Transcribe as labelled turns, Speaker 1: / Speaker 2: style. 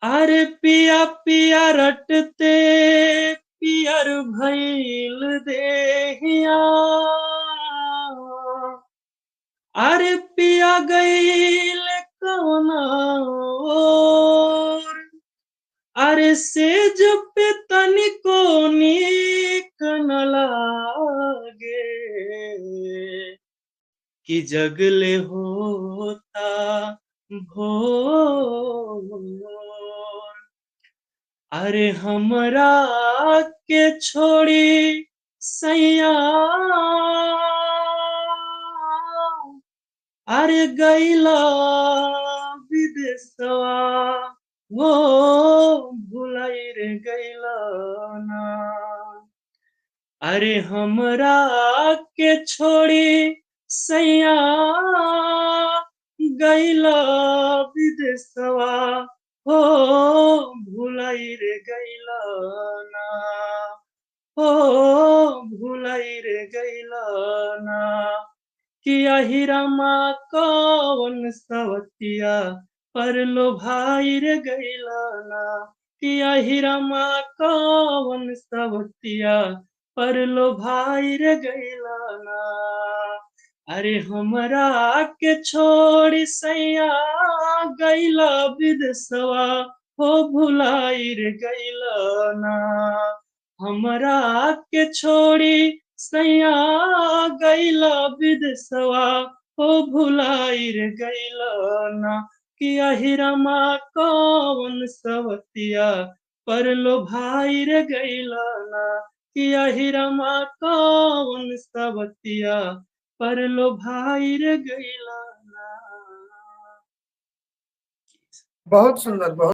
Speaker 1: अरे पिया पिया रटते पियर भइल देहिया। अरे पिया गइल कवना ओर। अरे सेज पे तनिको नीक न लागे कि जगले होता भोर। अरे हमरा के छोड़ी सैया अरे गैला विदेशवा वो भुलाई रे गैला ना। अरे हमरा के छोड़ी सैया गैला विदेशवा हो भुलाई रे गैला ना। हो भुलाई रे गैला ना। किया हीरामा कवन सवतिया परलो भाई रे गैला ना। किया हीरामा कवन सवतिया परलो भाई रे गैला ना। अरे हमरा के छोड़ी सैया गैला विदेशवा हो भुलाई रे गैला ना। हमरा के छोड़ी सैया गैला विदेशवा हो भुलाई रे गैला ना। किया हीरामा कवन सवतिया परलो भाई रे गैला ना। किया हीरामा कवन सवतिया परलो भाई रे गैला ना।
Speaker 2: बहुत सुंदर, बहुत